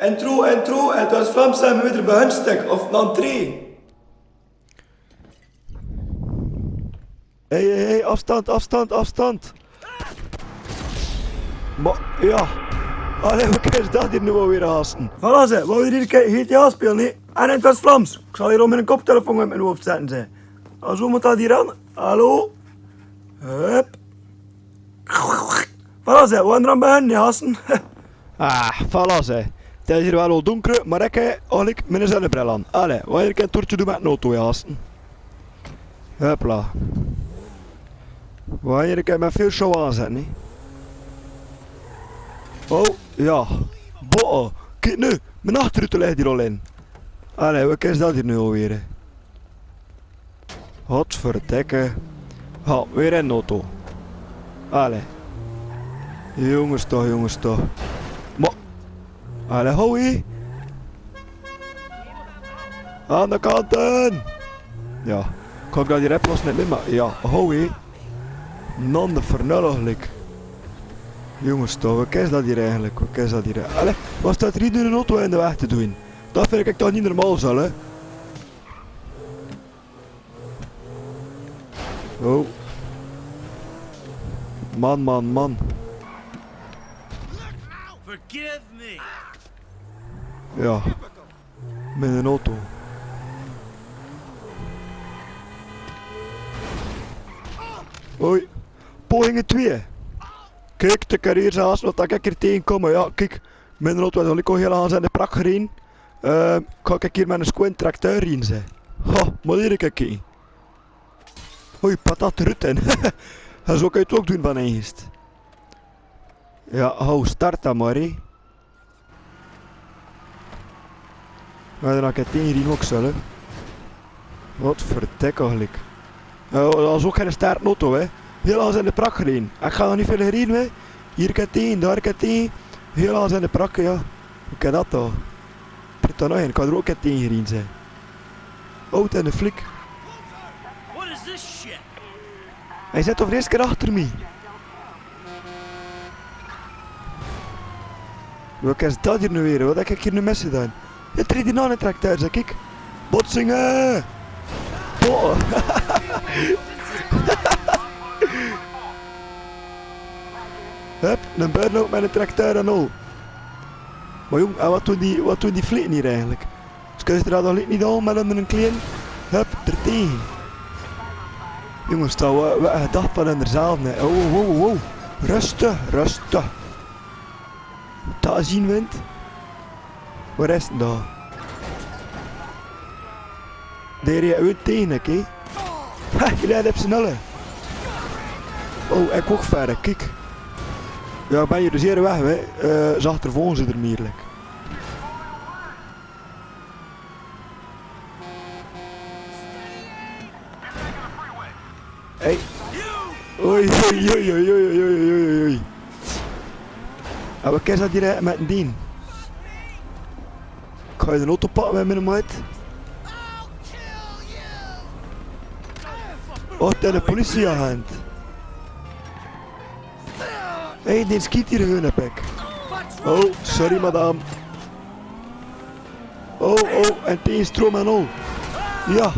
Intro, het was Vlaams zijn we weer bij hun stuk, of een entree. Hey, afstand. Maar, ja. Allee, wat is dat hier nu alweer, hasten? Voilà ze, wou je hier GTA spelen, nee? En het was Vlaams. Ik zal hier om een koptelefoon met mijn hoofd zetten, ze. En zo moet dat hier aan. Hallo? Hup. Voilà ze, we gaan er aan beginnen, hasten. Voilà, zeg. Het is hier wel al donker, maar ik heb eigenlijk mijn zonnebril aan. Allee, wanneer ik een toertje doe met een auto, hasten. Hupla. Wanneer ik met veel show aanzetten, hè. Oh, ja. Boah, kijk nu, mijn achterrutte ligt hier al in. Allee, wat is dat hier nu alweer? Hè? Godverdikke. Ha, weer een auto. Allee. Jongens toch. Maar. Allee, hou hé. Aan de kanten. Ja. Kan ik dat hier oplossen niet meer, maar ja, hou hé. Non de vernulliglijk. Jongens toch, wat is dat hier eigenlijk? Allee, wat staat er hier nu een auto in de weg te doen? Dat vind ik toch niet normaal zo, hè? Oh. Man. Forgive me. Ja. Met een auto. Hoi. Poging 2. Kijk, de carrière zelfs, wat ik er tegenkom. Ja, kijk. Mijn auto is al ik al heel aan zijn de prak gereden. Ga ik hier met een squint tracteur in zijn. Ha, maar hier kijken. Hoi, patat rutten. Zo kan je het ook doen van eerst. Ja, hou, start dan maar, hé. Maar dan kan ik tegen ook zo, hè. Wat verdik eigenlijk. Dat is ook geen startauto, hè. Heel aan zijn de prak gereden. Ik ga nog niet veel gereden, hè. Hier kan het een, daar kan het een. Heel aan zijn de prak, ja. Hoe kan dat dan? Prit dan nog een, ik kan er ook tegen gereden zijn. Oud en de flik. What is this shit? Hij zit toch eerst keer achter me. Wat is dat hier nu weer? Wat heb ik hier nu mis gedaan? Je treedt hier aan een tracteur, zeg ik. Botsingen! Boah! Hup, een burn-out met een tracteur en al. Maar jong, en wat doen die flitten hier eigenlijk? Dus kun je er dat niet aan met een klein? Hup, er tegen. Jongens, wat gedacht van in dezelfde. Nee. Oh. Rustig. Dat zien wind. Waar is het dan? Daar je uit tegen, hè? Ha, jullie hebben z'n allen. Oh, ik ook verder, kijk. Ja, ik ben hier dus hier weg, hè. Zag er volgens ze er meerlijk. Hey. Oei. En wat is dat hier met een dien? Ik ga je de auto pakken met mijn maat. Oh, het is een politieagent. Hé, die schiet hier gewoon op ik. Oh, sorry madame. Oh, en tegenstroom en al. Ja.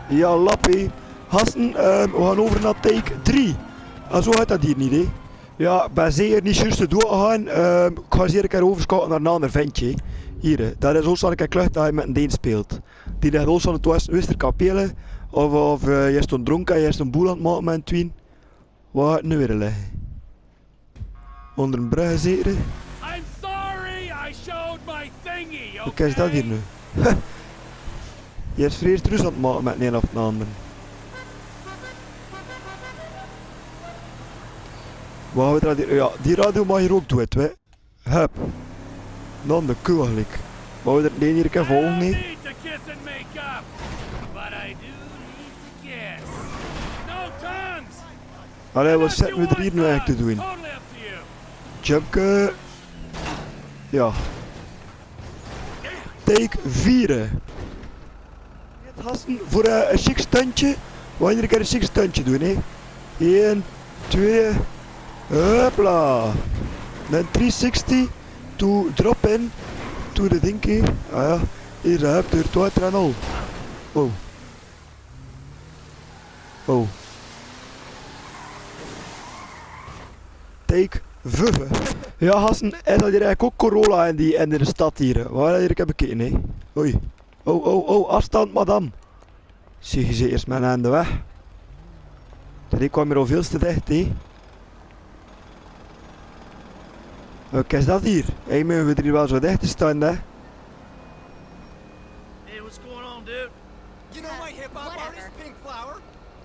Ja, lappie. Gasten, we gaan over naar take 3. En zo gaat dat hier niet, hè. Ja, ik ben zeker niet juist te doorgaan. Ik ga zeker een keer overschakelen naar een ander ventje. Hier, dat is ook zo'n klucht dat hij met een Deen speelt. Die ligt ook zo'n Westerkapelle. Of je stond dronken en je stond boel aan het maken met een twin. Waar gaat het nu weer liggen? Onder een brug zeker? I'm sorry, I showed my thingy. Hoe is dat hier nu? Je is vrees rust aan het maken met een of de ander. Wat we radio? Ja, die radio mag hier ook doen, hè. Hup. Dan de koe eigenlijk. Wou we er hier een keer volgen, nee? need to kiss and make up, but I do need to kiss. No tongues. Allee, wat zetten we er hier nu eigenlijk te doen? Totally up to you. Jumpke. Ja. Take 4. Gasten, voor een chic stuntje. Wanneer ik een chic stuntje doen, hè. 1, 2. Hopla. Then 360 to drop in to the dinky. Ah ja, hier heb je het water en al. Oh. Oh. Take 5. Ja, gasten, is dat hier eigenlijk ook corona in de stad hier? Waar hier ik heb bekeken, hè? Oei. Oh, afstand, madame. Zie je ze eerst mijn handen weg. Die kwam hier al veel te dicht, hè? Wat is dat hier? Hé, mogen we er hier wel zo dicht te staan, hè? Hey, what's going on, dude? You know my hip-hop artist, Pink Flower?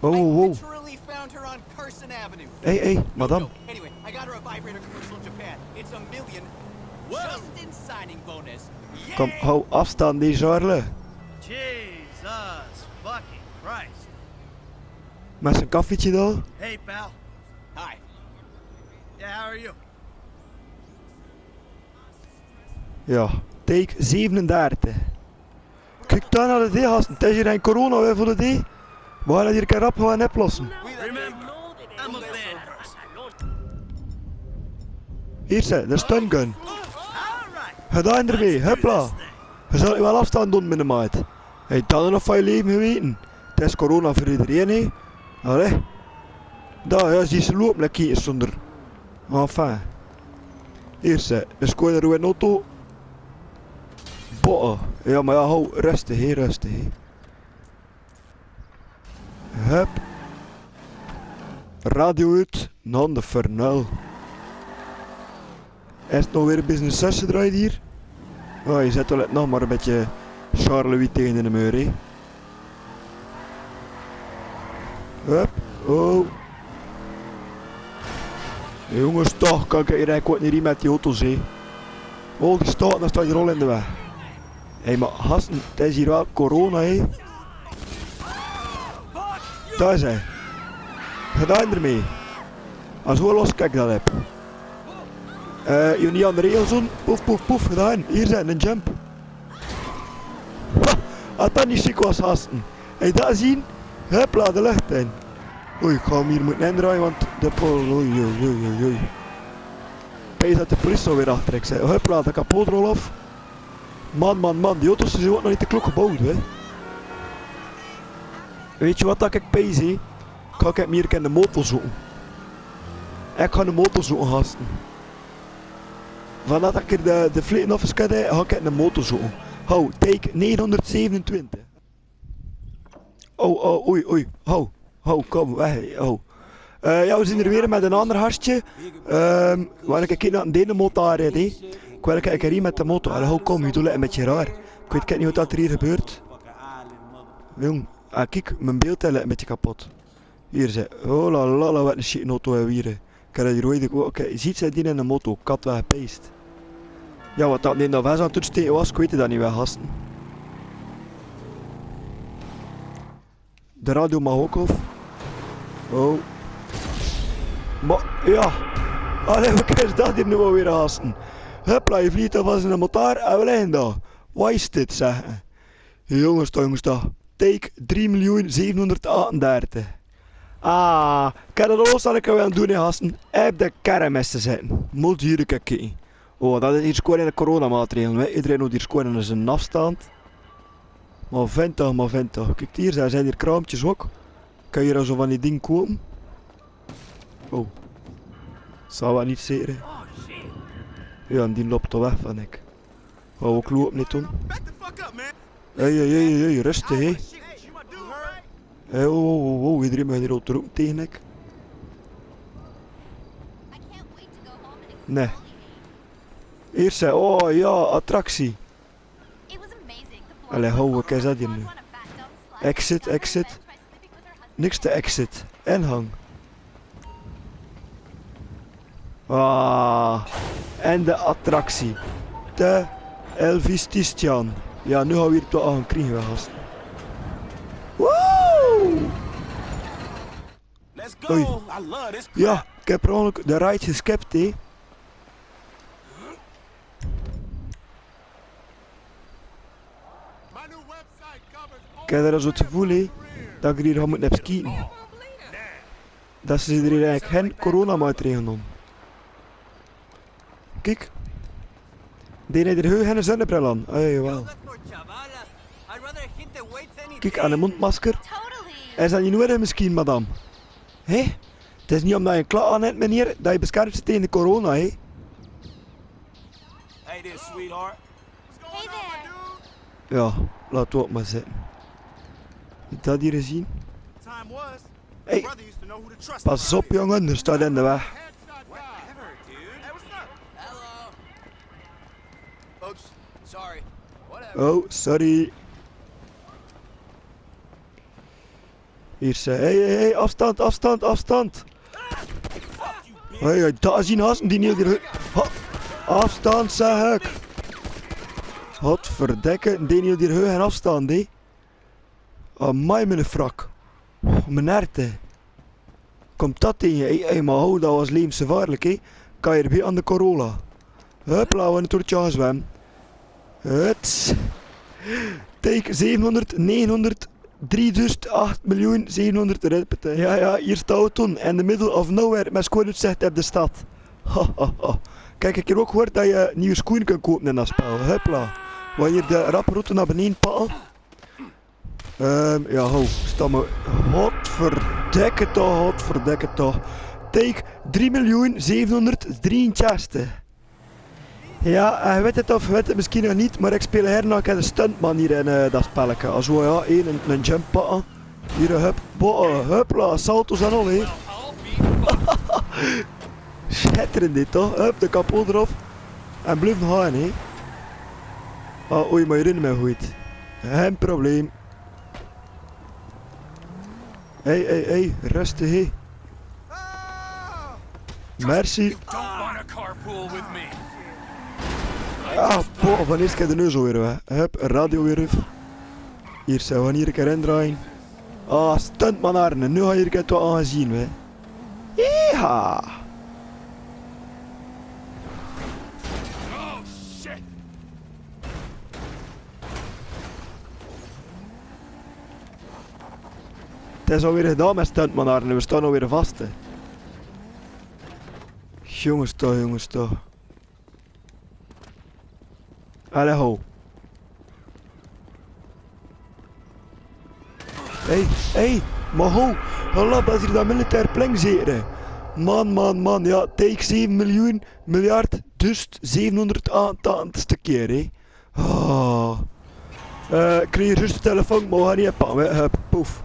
Wow, I wow. literally found her on Carson Avenue. Hé, madame. No, anyway, I got her a vibrator commercial in Japan. It's $1 million. Just in signing bonus. Yeah! Kom, hou afstand, die Charles. Jesus fucking Christ. Met zijn koffietje dan. Hey, pal. Hi. Yeah, how are you? Ja, take 37. Kijk dan naar de D, gasten. Het is hier een corona, wij voor de D. We gaan het hier rap gaan oplossen. Remember, I'm a badass. Hier ze, de stun gun. Alright. Gedaan ermee, hupla. Je zal je wel afstand doen met de maat. Hey, dat er nog van je leven geweten. Het is corona voor iedereen, hè. Allee. Daar, ja, zie ze lopen lekker zonder. Enfin. Hier ze, de scoorde er een auto. Botten. Ja, maar ja, hou rustig, hè, rustig, hè. Hup. Radio uit, dan de vernul. Is het nog weer een business 6 gedraaid hier? Oh, je zet wel nog maar een beetje Charles tegen de muur, hè. Hup, oh. Jongens, toch kan ik hier eigenlijk wat niet met die auto's, hè. Oh, die staat, dan staat je rol in de weg. Hé, maar gasten, het is hier wel corona, hè. Daar is hij. Gedaan ermee. Als hoe los kijk dat heb. Je niet aan de regels doen. Poef, poef, poef, gedaan. Hier zijn een jump. Ha, als dat niet ziek was, gasten. Heb je dat zien? Hupla, de lucht in. Oei, ik ga hem hier moeten indraaien, want de pol... Oei. Pees dat de politie alweer achter ik zei. Hupla, de kapotrol af. Man, die auto's zijn ook nog niet de klok gebouwd, hè. Weet je wat dat ik pees, hè? Ga ik meer in de motor zoeken. Ik ga de motor zoeken, gasten. Vanaf dat ik er de vleeten af ga ik in de motor zoeken. Hou, take 927. Oh, oei. Hou, kom, weg, hou. Ja, we zijn er weer met een ander hartje. Waar ik een naar een derde motor rijd, hè. Ik wil kijken hier met de motor. Hou, kom, je doet het een beetje raar. Ik weet niet wat er hier gebeurt. Jong, kijk, mijn beeld is een beetje kapot. Hier ze. Oh la la, wat een shit auto hebben we hier. Ik heb hier ooit ook. Oké, ziet zij die in de motor? Kat weggepeest. Ja, wat dat niet nog was aan het toetsen was, ik weet het dat niet wel, gasten. De radio mag ook af. Oh. Maar, ja. Allee, wat is dat hier nu alweer, gasten? Hupla, je vliegt alvast in de motor en we liggen daar. Wat is dit, zeggen? Jongens, take 3.738. Ah, ik heb dat alles dat ik wil doen, gasten. Heb de kermis te zetten. Moet hier kijken. Oh, dat is hier scoren in de coronamaatregelen. Iedereen moet hier scoren in zijn afstand. Maar vind toch. Kijk hier, zijn hier kraampjes ook. Kan je hier zo van die ding kopen? Oh. Zou wat niet zeker. Oh, shit. Ja, en die loopt er weg van ik. Wou ik loop niet doen. Back the fuck up, man. Hey, rustig, hé. Shit, you my dude, right? Hey, oh, iedereen mag hier al te roepen tegen ik. Nee. Hier zei, oh ja, attractie. Allee, hou, wat is dat hier nu? Exit. Niks te exit. Inhang. Ah, en de attractie. De Elvis Tistian. Ja, nu gaan we hier toch aan krijgen, we gasten. Woe! Let's go. Oei. I love this crap. Ja, ik heb per ongeluk de ride geskipt, hé. Ik heb er zo het gevoel, hé, dat ik hier ga moeten skiën. Dat ze er hier eigenlijk geen coronamaatregelen doen. kijk. Die heeft er heel geen zonnebril aan. Jawel. Yoga for chavalas. I'd rather hit the weights any Kijk, day. aan een mondmasker. Totally. Is dat niet nodig misschien, madame? Hé? Het is niet omdat je een klak aan hebt, meneer, dat je beschermd zit tegen de corona, hé? Hey there, sweetheart. Hey there. Ja, laten we het maar zitten. Heb je dat hier gezien? Time was. Hey, Brother used to know who to trust. pas op jongen, er staat in de weg. Whatever, dude. Hey, what's up? Hello. Oops. Sorry. Whatever. Oh, sorry. Hier zei, hey, afstand, afstand, afstand. Hey, daar zien hassen die niet hier. Afstand zeg ik. Godverdikke, die niet hier en afstand, hé. Amai, mijn frak. Mijn herte. Komt dat tegen je? Hey, maar hou, dat was levensgevaarlijk, hé. Kan je erbij aan de Corolla. Hup, laten we een toertje gaan zwemmen. Het. Take 700, 900, 3008 miljoen 700 ripeten. Ja, hier staat het toen. In the middle of nowhere, met scoorduitzicht op de stad. Kijk, ik heb ook gehoord dat je nieuwe schoenen kunt kopen in dat spel. Hupla. Wanneer de raproute naar beneden pakken. Ja, hou, sta maar. Godverdikke toch. Take 3.763. Ja, je weet het of je weet het misschien nog niet, maar ik speel herna als een stuntman hier in dat spelletje. Als we ja, een jump pakken. Hier een hupla, salto's en al, hé. Schitterend dit toch? Hup, de kapot erop. En blijven gaan, hé. Oei, maar je rent mij goed. Geen probleem. Hey, rustig, hé. Merci. Don't wanna carpool with me. Wanneer is de neus alweer weg? Hup, radio weer af. Hier, zijn we hier een keer indraaien. Stuntman Arne, nu ga je hier het wat aangezien, hè. Ja. Oh shit! Het is alweer gedaan met stuntman Arne, we staan alweer vast, hè. Jongens toch. Allee, hou. Hey, maar hou. Hallo, dat is hier dat militair pleng zeker. Man, ja, take 7 miljoen, miljard, dus 788ste keer, hé. Ik kreeg juist de telefoon, maar we gaan niet pakken, hup, poef.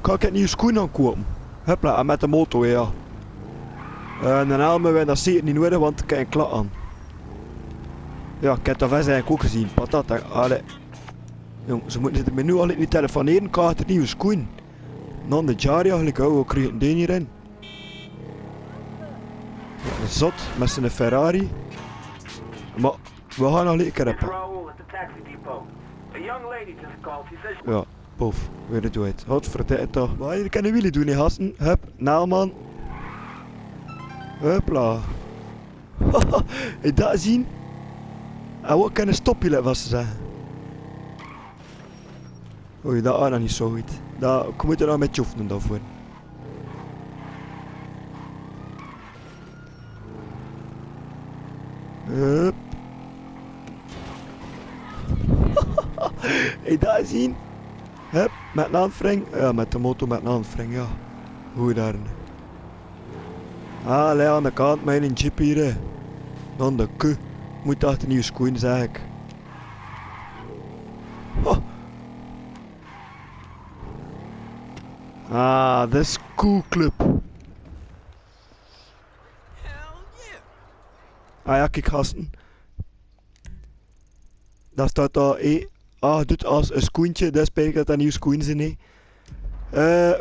Kan ik het nieuwe schoen aankopen? Hupla, met de motor, ja. En dan halen we dat zeker niet nodig, want ik heb een klak aan. Ja, ik heb dat vast eigenlijk ook gezien. Patat, allee. Jong, ze moeten me nu al niet telefoneren, ik had er nieuwe schoen. Dan de jar eigenlijk, we kregen een hierin. Ja, zot, met zijn Ferrari. Maar, we gaan nog lekker hebben. Raoul at the taxi depot. A young lady just called. She says Ja, pof, weer het uit. Godverdikke toch. Maar hier kunnen jullie doen, hè, gasten. Hup, Naalman. Hupla. Heb je dat zien? En wat kan een stopje was ze zeggen. Oei, dat is nog niet zo goed. Ik moet er nog met oefenen daarvoor. Hup. Heb je dat zien? Hup, met een aanvring. Ja, met de motor met een aanvring, ja. Goed daar. Allee, aan de kant met een jeep hier, hè. Dan de ku. Moet achter nieuwe schoenen, zeg ik. De schoolclub. Hell yeah. Ja, kijk gasten. Daar staat daar, doet als een schoentje, dat spijt dat dat nieuwe schoenen zijn, hè.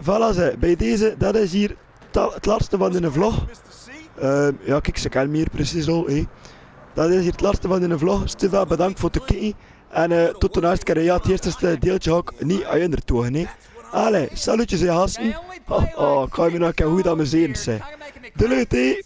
Voilà ze, bij deze, dat is hier het laatste van de vlog. Ja, kijk, ze kan meer precies al, hé. Dat is hier het laatste van de vlog. Steva, bedankt voor het kijken. En tot de laatste keer, ja, het eerste deeltje ga ik niet aan je toe, hè. Allee, salutjes, hè, gasten. Ik ga me nog een keer goed amuseren, zeg. Doei, hé.